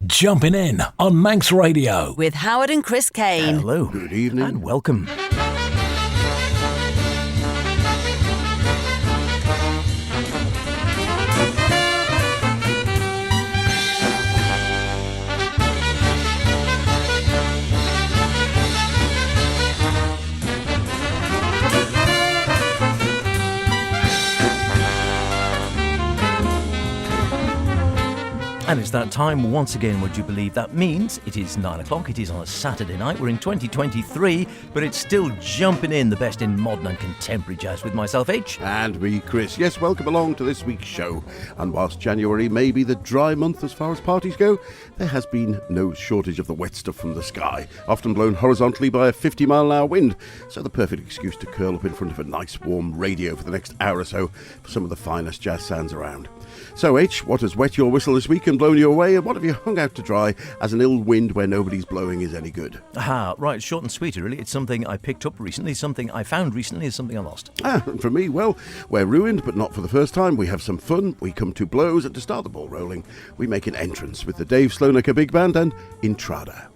Jumpin' In on Manx Radio. With Howard and Chris Kane. Hello. Good evening. And welcome. And it's that time once again, would you believe? That means it is 9 o'clock, it is on a Saturday night, we're in 2023, but it's still jumping in the best in modern and contemporary jazz with myself, H. And me, Chris. Yes, welcome along to this week's show. And whilst January may be the dry month as far as parties go, there has been no shortage of the wet stuff from the sky, often blown horizontally by a 50-mile-an-hour wind, so the perfect excuse to curl up in front of a nice warm radio for the next hour or so for some of the finest jazz sounds around. So, H, what has wet your whistle this week and blown you away, and what have you hung out to dry as an ill wind where nobody's blowing is any good? Aha, right, short and sweet, really. It's something I picked up recently, something I found recently, is something I lost. And for me, well, we're ruined, but not for the first time. We have some fun, we come to blows, and to start the ball rolling, we make an entrance with the Dave Slonaker Big Band and Intrada.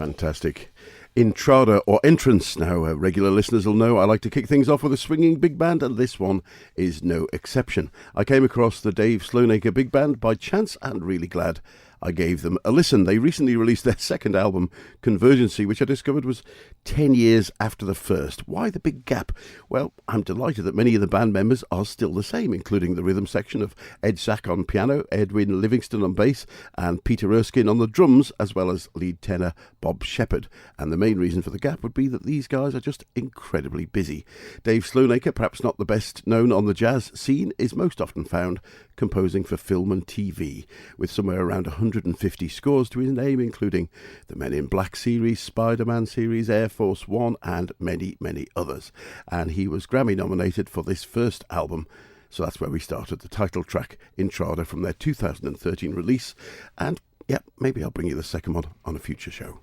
Fantastic. Entrada or entrance. Now, regular listeners will know I like to kick things off with a swinging big band, and this one is no exception. I came across the Dave Sloanacre Big Band by chance and really glad I gave them a listen. They recently released their second album, Convergency, which I discovered was 10 years after the first. Why the big gap? Well, I'm delighted that many of the band members are still the same, including the rhythm section of Ed Sack on piano, Edwin Livingston on bass, and Peter Erskine on the drums, as well as lead tenor Bob Shepherd. And the main reason for the gap would be that these guys are just incredibly busy. Dave Sloanacre, perhaps not the best known on the jazz scene, is most often found composing for film and TV, with somewhere around 150 scores to his name, including the Men in Black series, Spider-Man series, Air Force One, and many, many others. And he was Grammy nominated for this first album, so that's where we started. The title track, Entrada, from their 2013 release. And yeah, maybe I'll bring you the second one on a future show.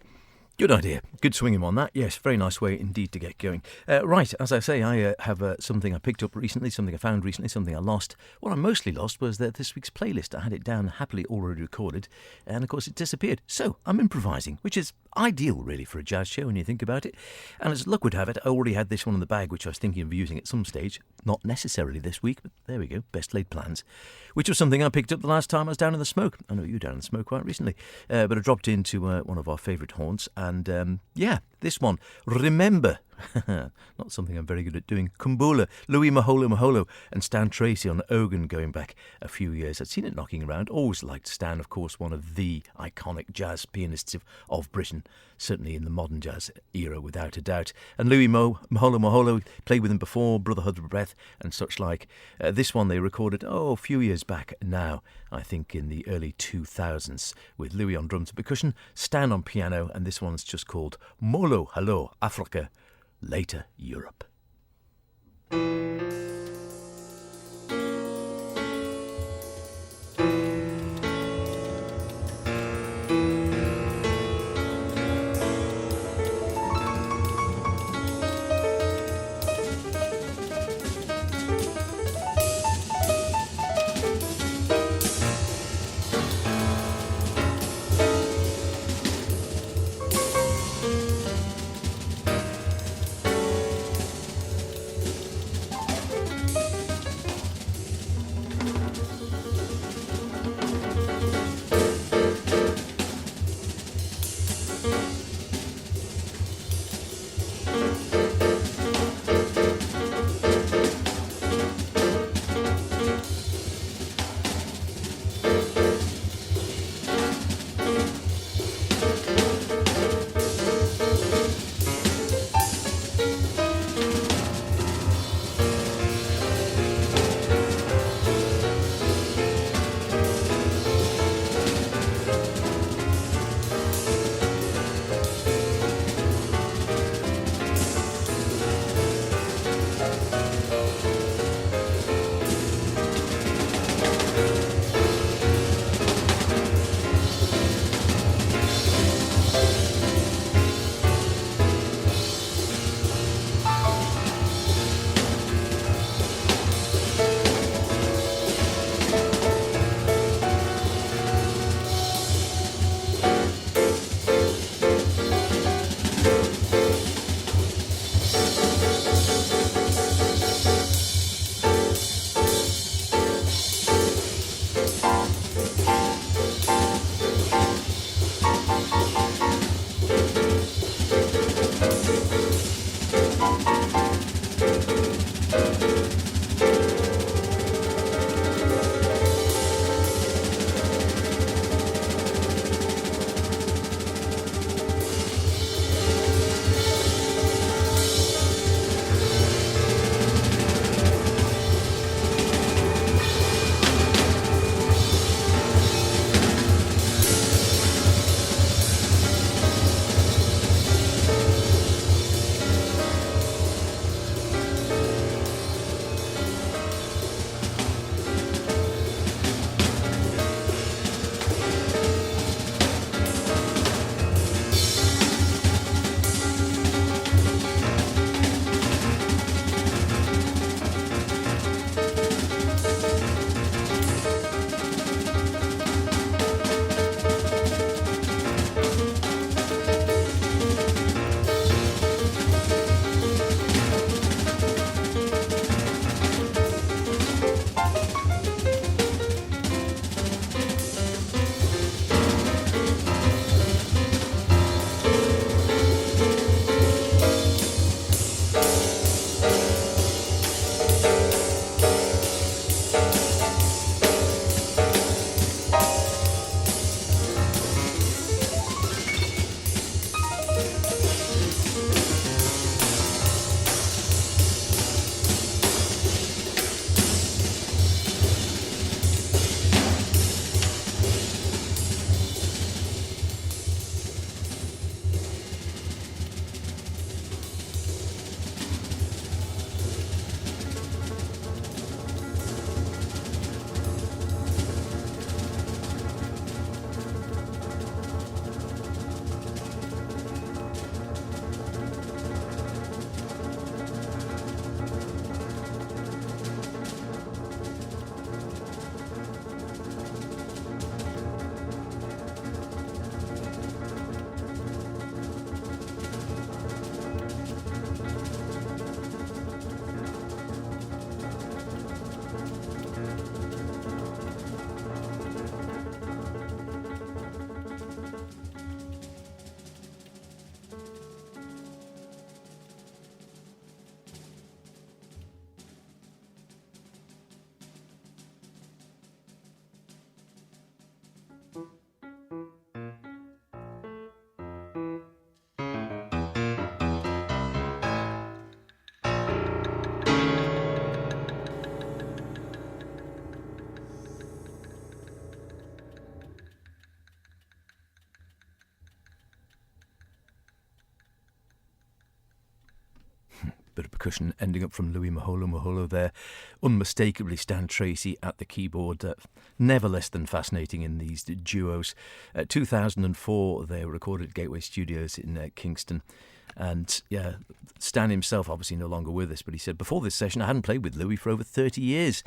Good idea. Good swinging on that. Yes, very nice way indeed to get going. Right, as I say, I have something I picked up recently, something I found recently, something I lost. What I mostly lost was this week's playlist. I had it down happily already recorded, and of course it disappeared. So I'm improvising, which is ideal really for a jazz show when you think about it. And as luck would have it, I already had this one in the bag, which I was thinking of using at some stage. Not necessarily this week, but there we go, best laid plans. Which was something I picked up the last time I was down in the smoke. I know you were down in the smoke quite recently. But I dropped into one of our favourite haunts, and yeah, this one, Remember. Not something I'm very good at doing. Kumbula, Louis Maholo, and Stan Tracy on organ going back a few years. I'd seen it knocking around. Always liked Stan, of course, one of the iconic jazz pianists of Britain, certainly in the modern jazz era, without a doubt. And Louis Maholo played with him before, Brotherhood of Breath and such like. This one they recorded, a few years back now, I think in the early 2000s, with Louis on drums and percussion, Stan on piano, and this one's just called Molo Hello Africa, Later Europe. of percussion ending up from Louis Maholo there. Unmistakably Stan Tracy at the keyboard. Never less than fascinating in these duos. 2004, they were recorded at Gateway Studios in Kingston. And yeah, Stan himself obviously no longer with us, but he said, before this session I hadn't played with Louis for over 30 years.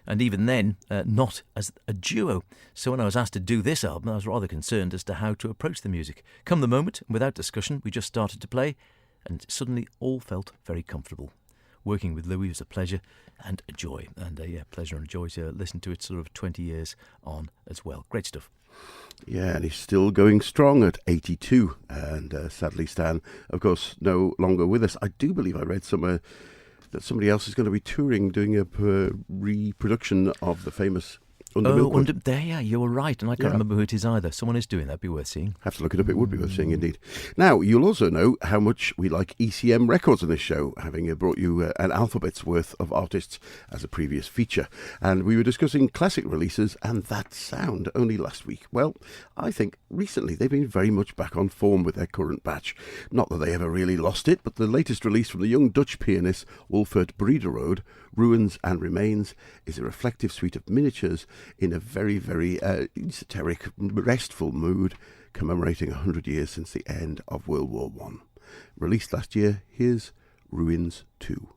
And even then, not as a duo. So when I was asked to do this album, I was rather concerned as to how to approach the music. Come the moment, without discussion, we just started to play, and suddenly all felt very comfortable. Working with Louis was a pleasure and a joy. And pleasure and a joy to listen to it sort of 20 years on as well. Great stuff. Yeah, and he's still going strong at 82. And sadly, Stan, of course, no longer with us. I do believe I read somewhere that somebody else is going to be touring, doing a reproduction of the famous Under Milkwood. Yeah, you were right, and I can't remember who it is either. Someone is doing that. Be worth seeing. Have to look it up. It would be worth seeing indeed. Now, you'll also know how much we like ECM records on this show, having brought you an alphabet's worth of artists as a previous feature. And we were discussing classic releases and that sound only last week. Well, I think recently they've been very much back on form with their current batch. Not that they ever really lost it, but the latest release from the young Dutch pianist Wolfert Brederode, Ruins and Remains, is a reflective suite of miniatures in a very, very esoteric, restful mood, commemorating 100 years since the end of World War I. Released last year, here's Ruins 2.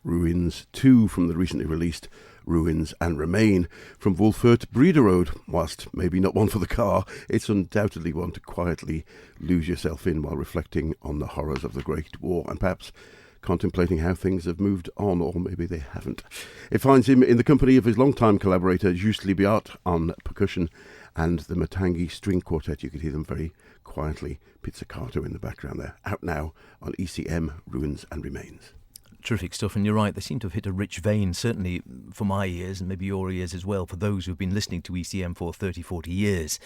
Ruins 2 from the recently released Ruins and Remain from Wolfert Brederode. Whilst maybe not one for the car, it's undoubtedly one to quietly lose yourself in while reflecting on the horrors of the Great War and perhaps contemplating how things have moved on, or maybe they haven't. It finds him in the company of his longtime collaborator Juste Libiat on percussion and the Matangi String Quartet. You could hear them very quietly, pizzicato in the background there. Out now on ECM, Ruins and Remains. Terrific stuff, and you're right, they seem to have hit a rich vein, certainly for my ears, and maybe your ears as well, for those who've been listening to ECM for 30, 40 years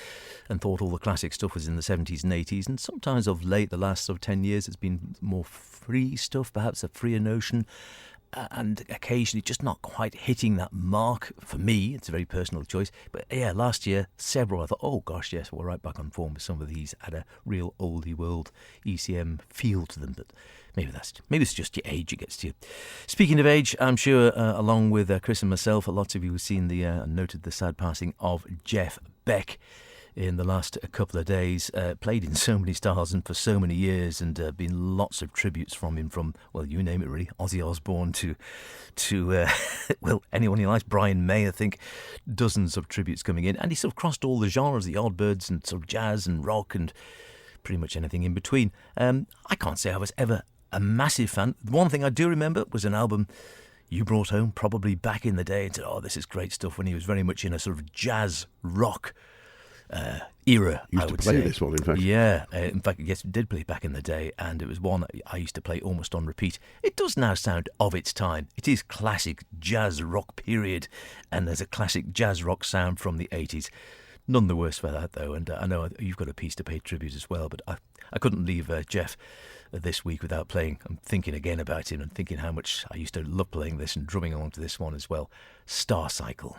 and thought all the classic stuff was in the 70s and 80s, and sometimes of late, the last sort of 10 years, it's been more free stuff, perhaps a freer notion, and occasionally just not quite hitting that mark. For me, it's a very personal choice, but yeah, last year, several, I thought, oh gosh, yes, we're right back on form with some of these, had a real oldie world ECM feel to them, but maybe it's just your age it gets to you. Speaking of age, I'm sure along with Chris and myself, lots of you have seen noted the sad passing of Jeff Beck in the last couple of days. Played in so many styles and for so many years, and been lots of tributes from him, from, well, you name it really, Ozzy Osbourne to well, anyone he likes, Brian May, I think, dozens of tributes coming in, and he sort of crossed all the genres, the Yardbirds and sort of jazz and rock and pretty much anything in between. I can't say I was ever a massive fan. The one thing I do remember was an album you brought home probably back in the day and said, oh, this is great stuff, when he was very much in a sort of jazz rock era. Used to play this one, in fact. Yeah, in fact, yes, we did play back in the day, and it was one I used to play almost on repeat. It does now sound of its time. It is classic jazz rock period, and there's a classic jazz rock sound from the 80s. None the worse for that, though, and I know you've got a piece to pay tribute as well, but I couldn't leave Jeff this week without playing. I'm thinking again about him and thinking how much I used to love playing this and drumming along to this one as well. Star Cycle.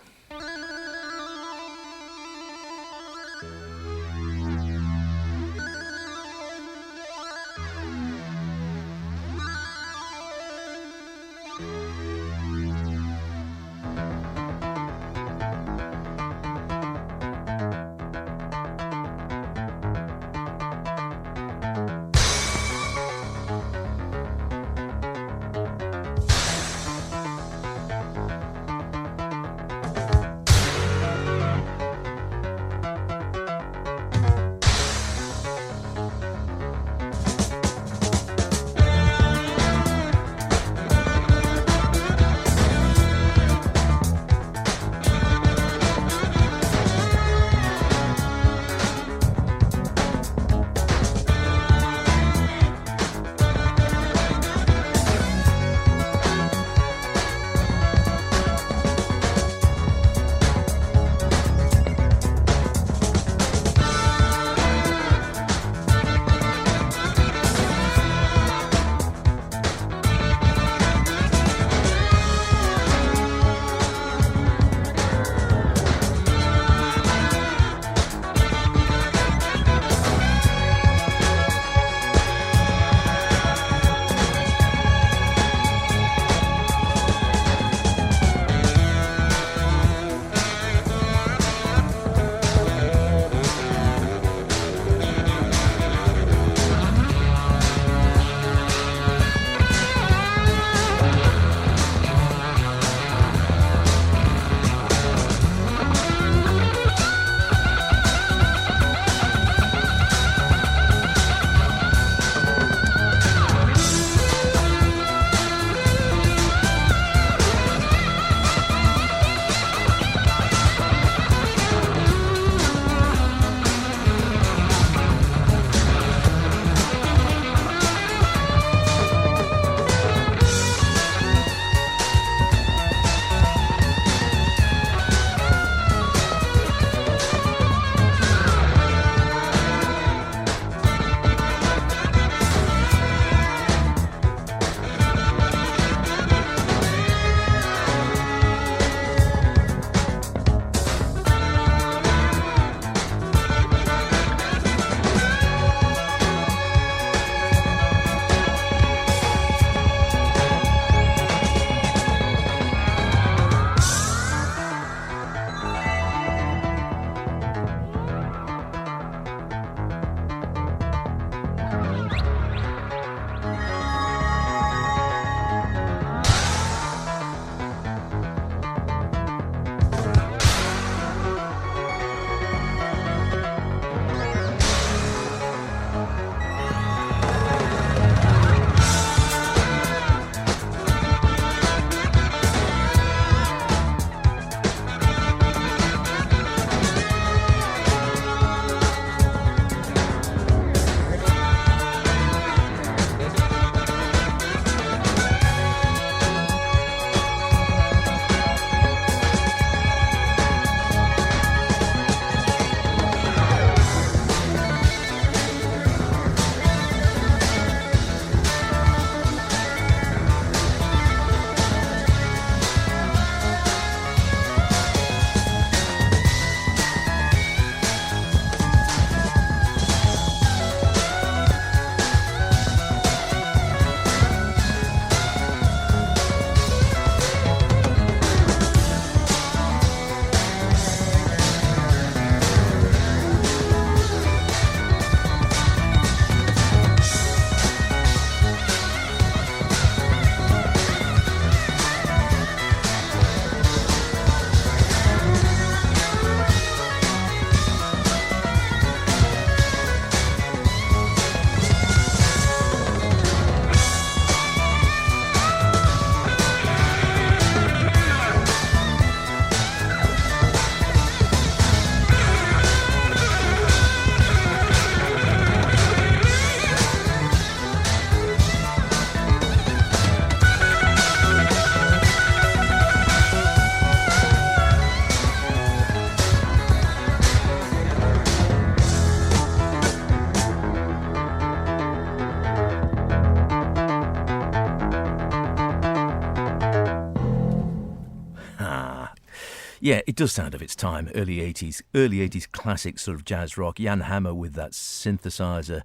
Yeah, it does sound of its time. Early 80s classic sort of jazz rock. Jan Hammer with that synthesizer,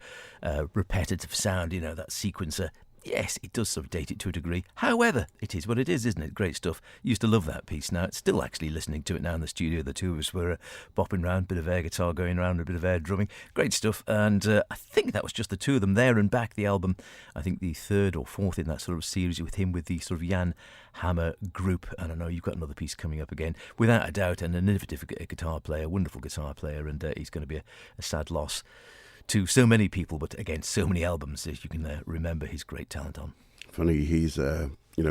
repetitive sound, that sequencer. Yes, it does sort of date it to a degree. However, it is what it is, isn't it? Great stuff. Used to love that piece. Now, it's still actually listening to it now in the studio. The two of us were bopping around, a bit of air guitar going around, a bit of air drumming. Great stuff. And I think that was just the two of them there and back, the album. I think the third or fourth in that sort of series with him, with the sort of Jan Hammer group. And I know you've got another piece coming up again. Without a doubt, an innovative guitar player, wonderful guitar player, and he's going to be a sad loss to so many people, but again, so many albums as you can remember his great talent on. Funny, he's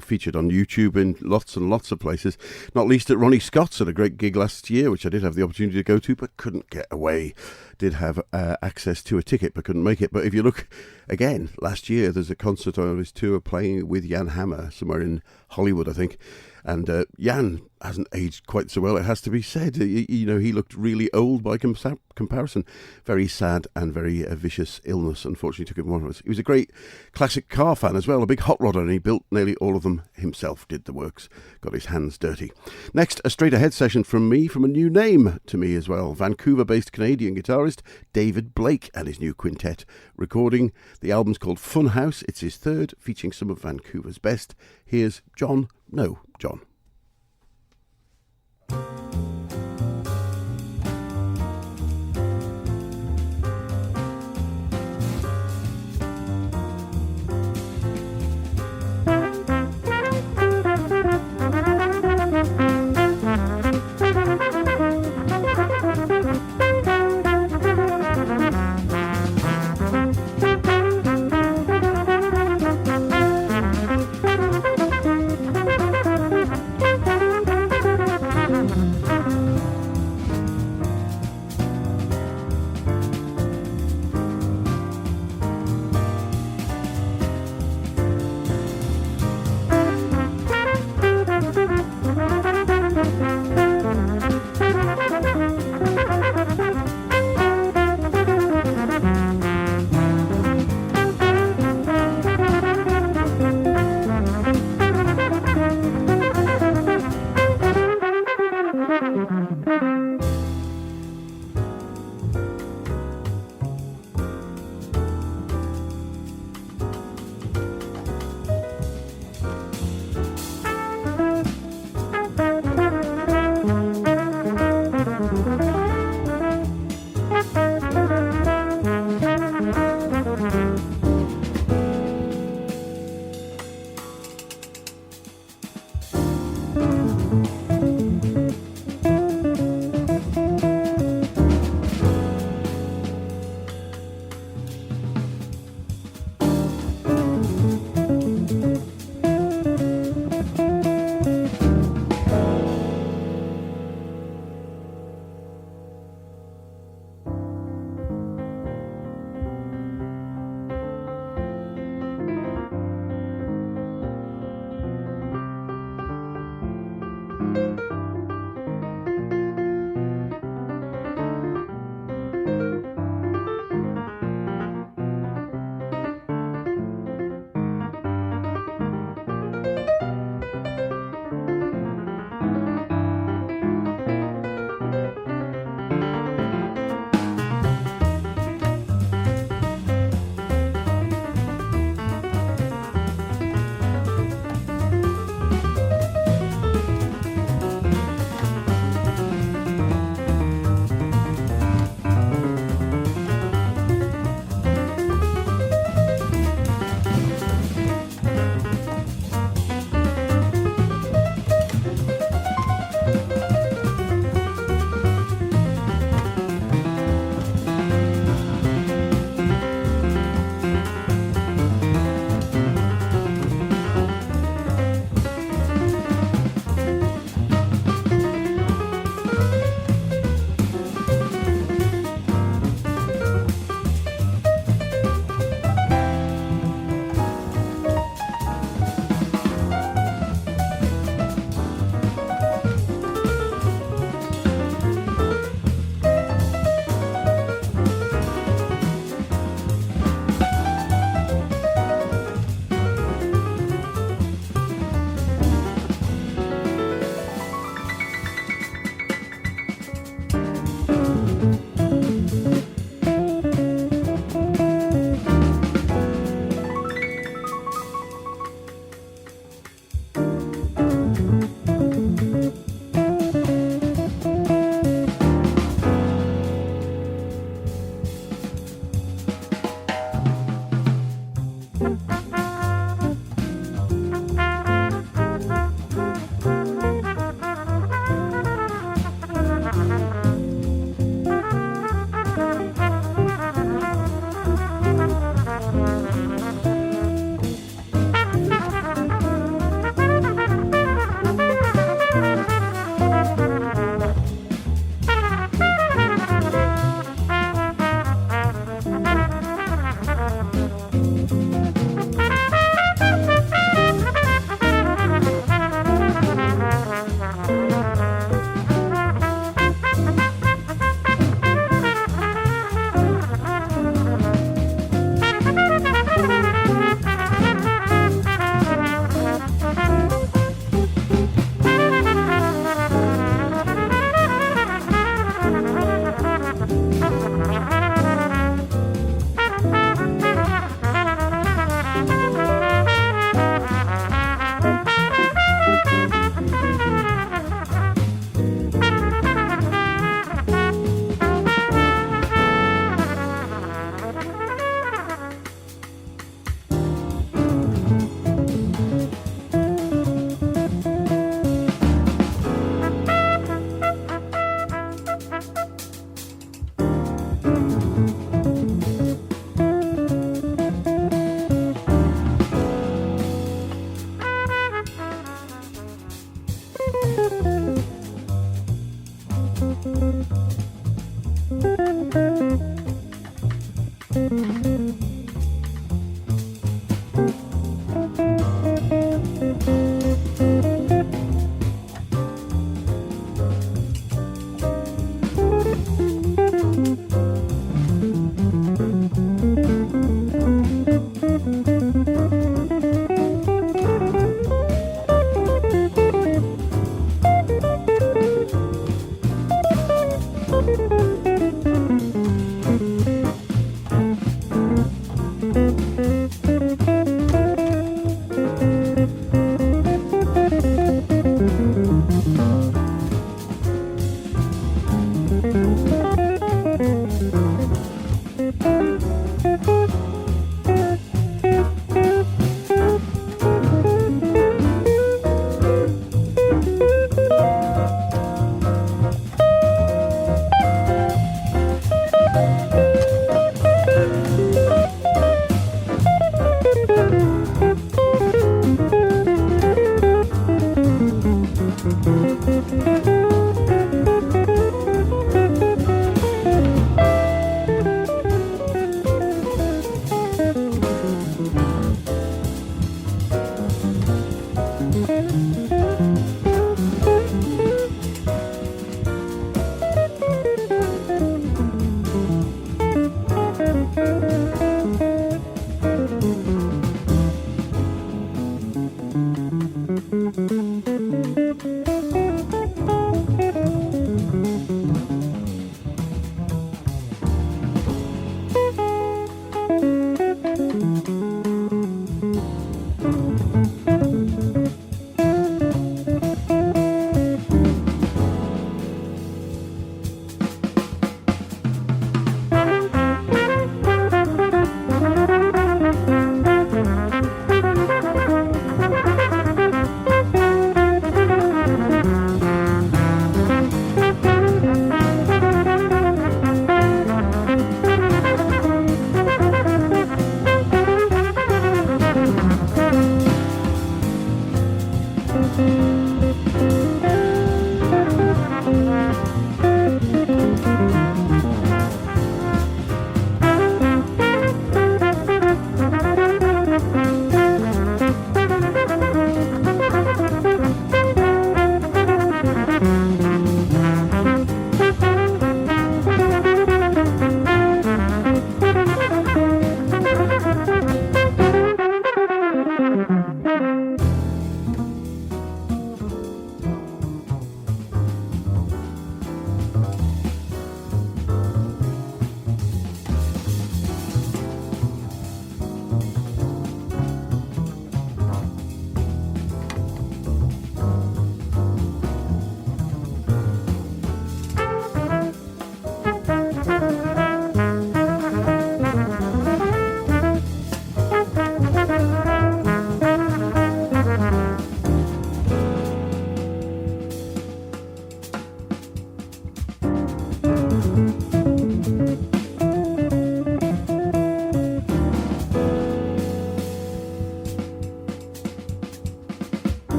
featured on YouTube in lots and lots of places, not least at Ronnie Scott's at a great gig last year, which I did have the opportunity to go to, but couldn't get away. Did have access to a ticket, but couldn't make it. But if you look again, last year there's a concert on his tour playing with Jan Hammer somewhere in Hollywood, I think. And Jan hasn't aged quite so well, it has to be said. He looked really old by comparison. Very sad and very vicious illness, unfortunately, took him one of us. He was a great classic car fan as well, a big hot rodder, and he built nearly all of them himself, did the works, got his hands dirty. Next, a straight ahead session from me, from a new name to me as well. Vancouver-based Canadian guitarist David Blake and his new quintet recording. The album's called Funhouse. It's his third, featuring some of Vancouver's best. Here's John.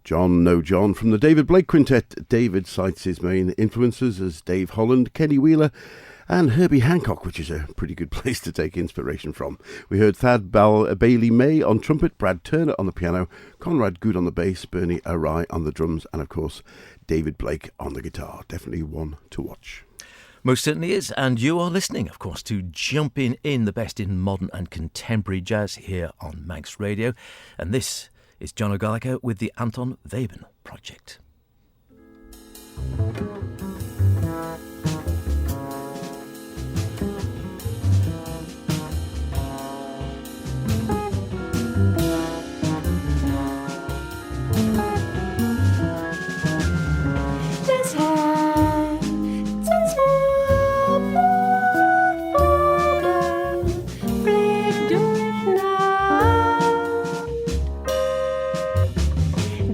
John No John from the David Blake Quintet. David cites his main influences as Dave Holland, Kenny Wheeler and Herbie Hancock, which is a pretty good place to take inspiration from. We heard Thad Bailey May on trumpet, Brad Turner on the piano, Conrad Good on the bass, Bernie Arai on the drums, and of course David Blake on the guitar. Definitely one to watch. Most certainly is, and you are listening, of course, to Jumpin In, the best in modern and contemporary jazz here on Manx Radio. And this is John O'Gallagher with the Anton Webern Project.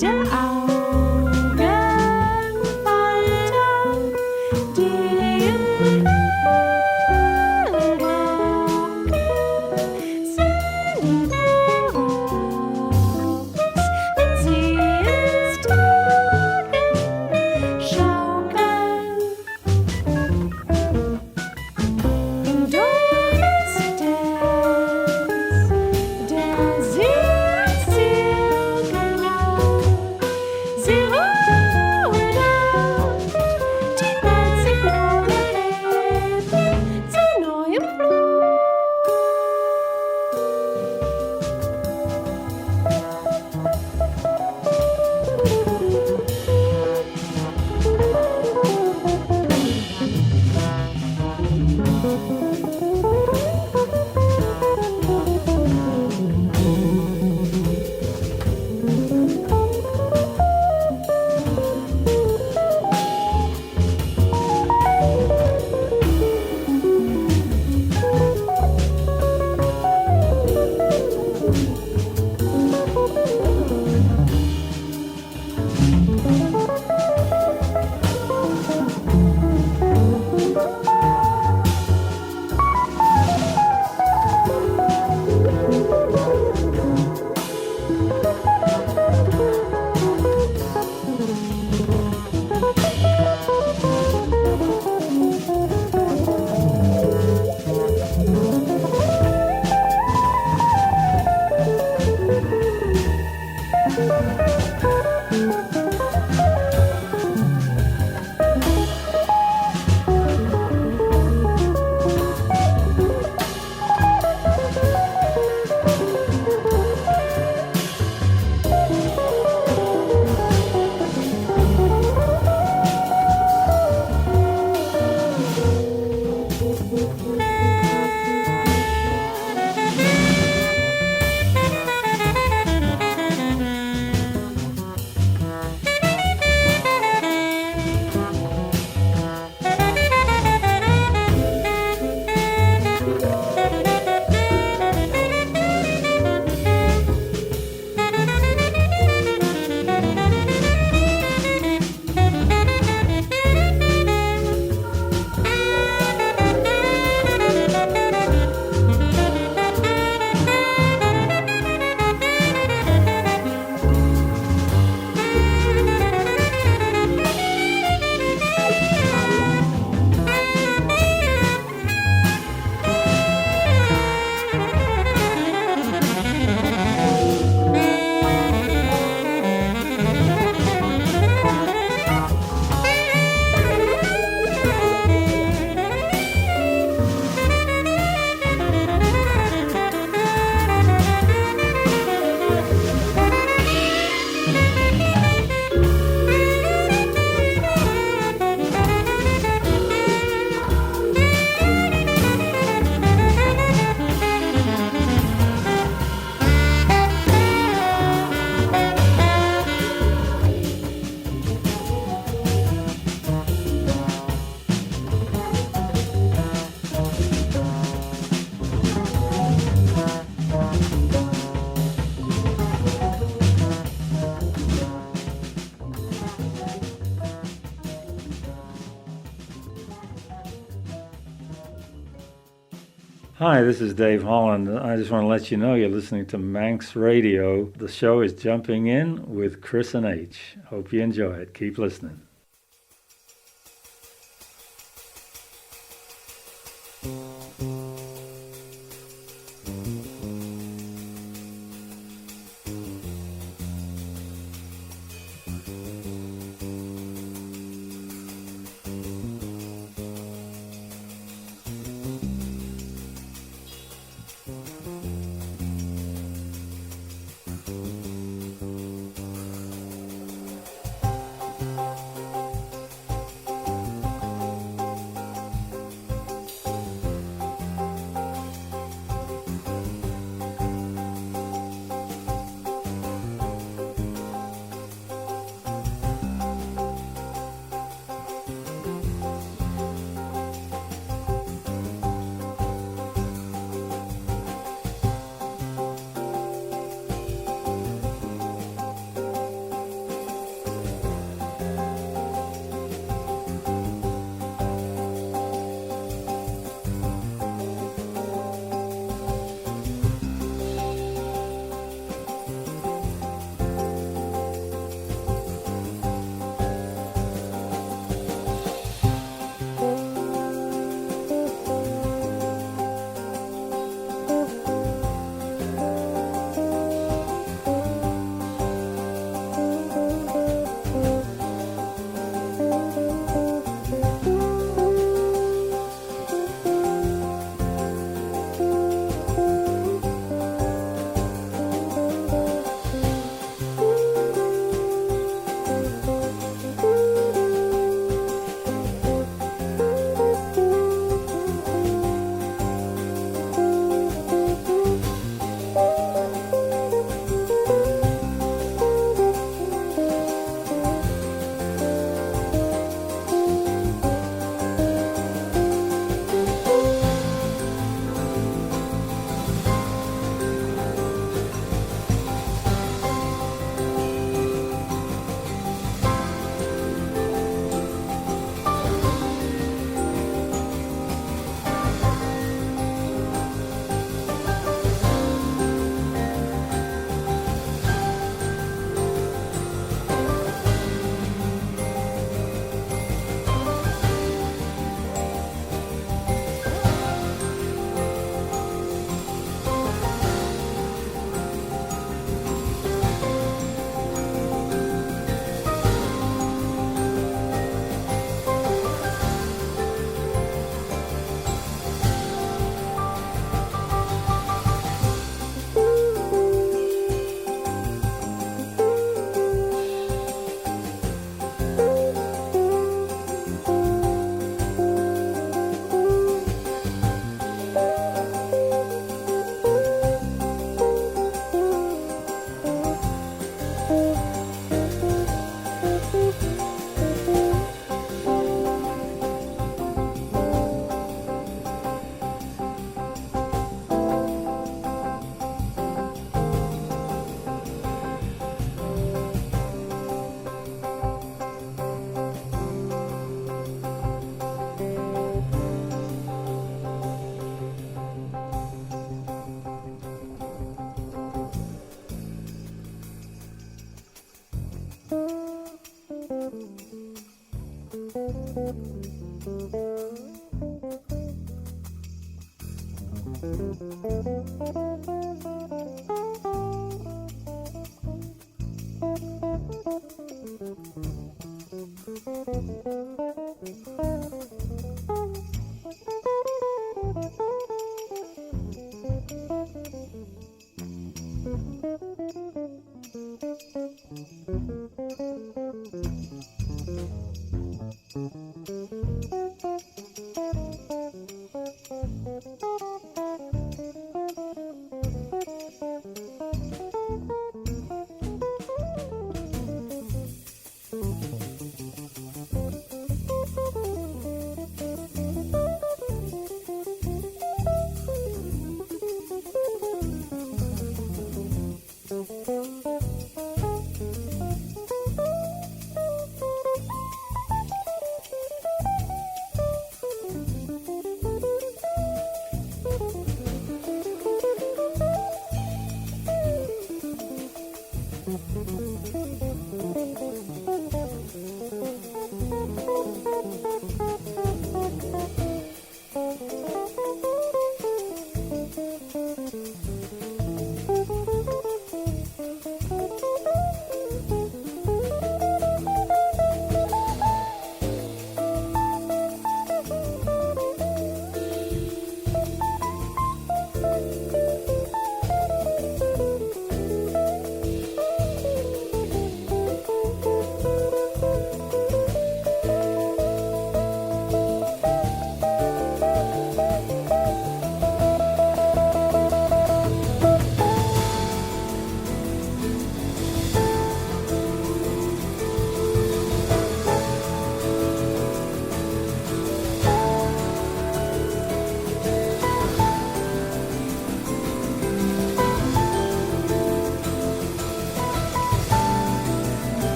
Der Augen falten Hi, this is Dave Holland. I just want to let you know you're listening to Manx Radio. The show is Jumping In with Chris and H. Hope you enjoy it. Keep listening.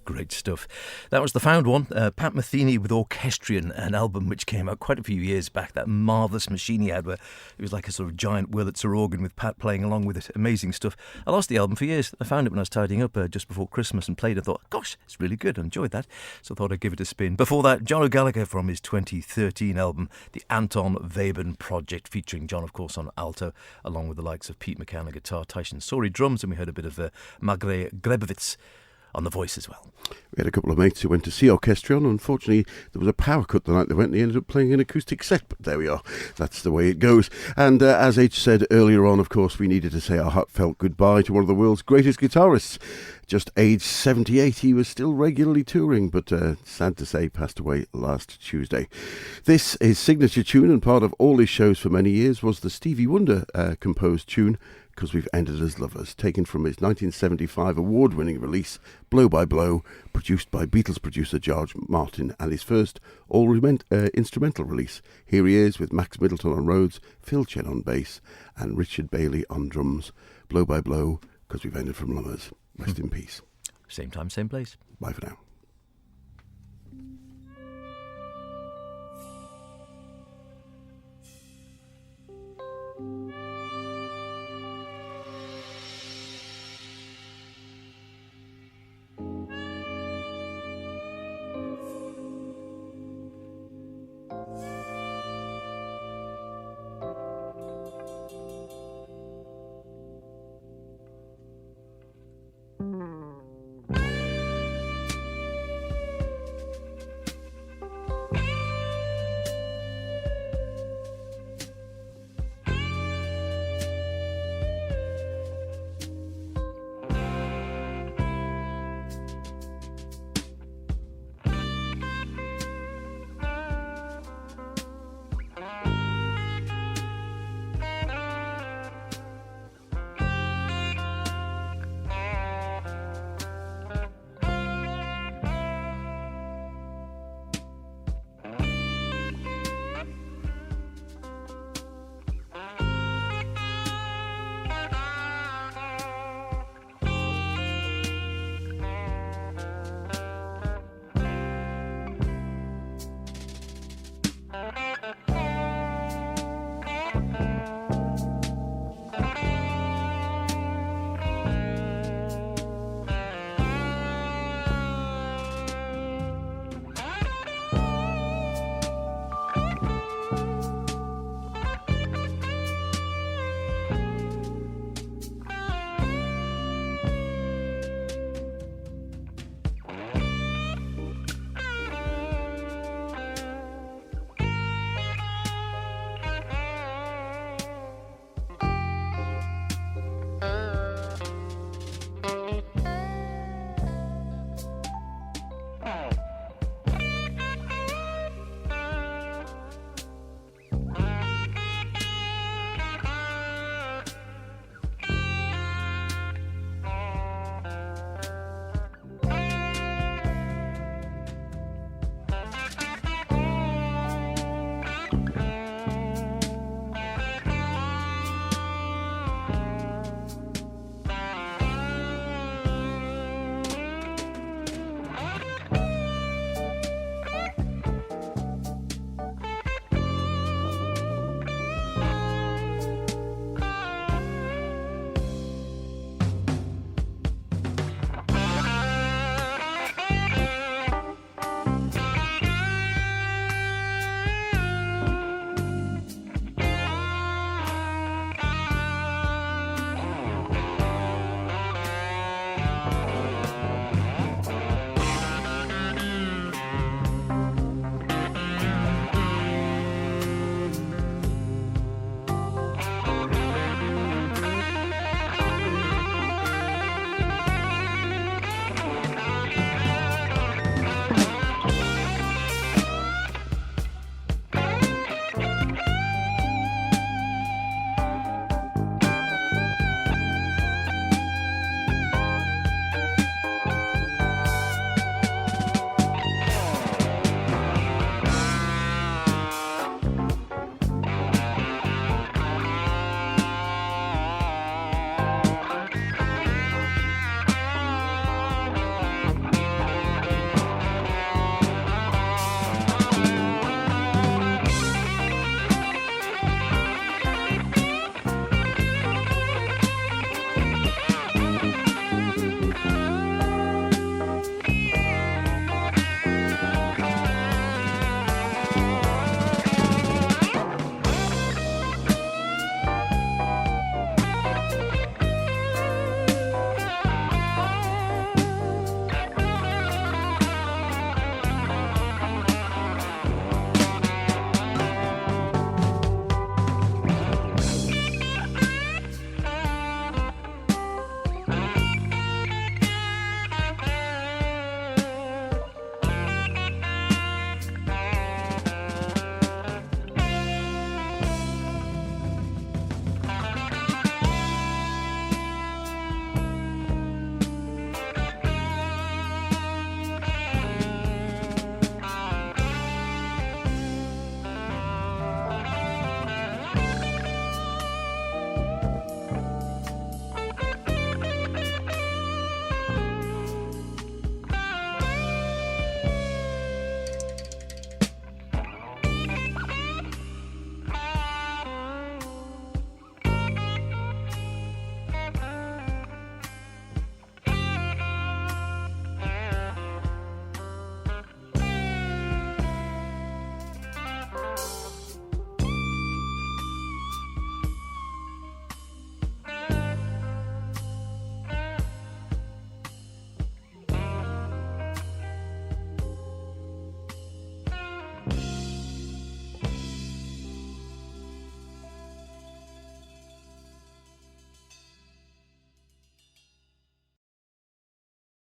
Great stuff. That was the found one, Pat Metheny with Orchestrion, an album which came out quite a few years back. That marvellous machine he had where it was like a sort of giant Wurlitzer organ with Pat playing along with it. Amazing stuff. I lost the album for years. I found it when I was tidying up just before Christmas and played it. I thought, gosh, it's really good. I enjoyed that. So I thought I'd give it a spin. Before that, John O'Gallagher from his 2013 album, The Anton Webern Project, featuring John, of course, on alto, along with the likes of Pete McCann on guitar, Tyson Sori drums, and we heard a bit of Magre Grebovitz on the voice as well. We had a couple of mates who went to see Orchestrion. Unfortunately, there was a power cut the night they went and they ended up playing an acoustic set, but there we are. That's the way it goes. And as H said earlier on, of course, we needed to say our heartfelt goodbye to one of the world's greatest guitarists. Just aged 78, he was still regularly touring, but sad to say, passed away last Tuesday. This, his signature tune, and part of all his shows for many years, was the Stevie Wonder composed tune, Because We've Ended as Lovers, taken from his 1975 award-winning release, Blow by Blow, produced by Beatles producer George Martin, and his first all-instrumental release. Here he is with Max Middleton on Rhodes, Phil Chen on bass, and Richard Bailey on drums. Blow by Blow, Because We've Ended from Lovers. Rest in peace. Same time, same place. Bye for now.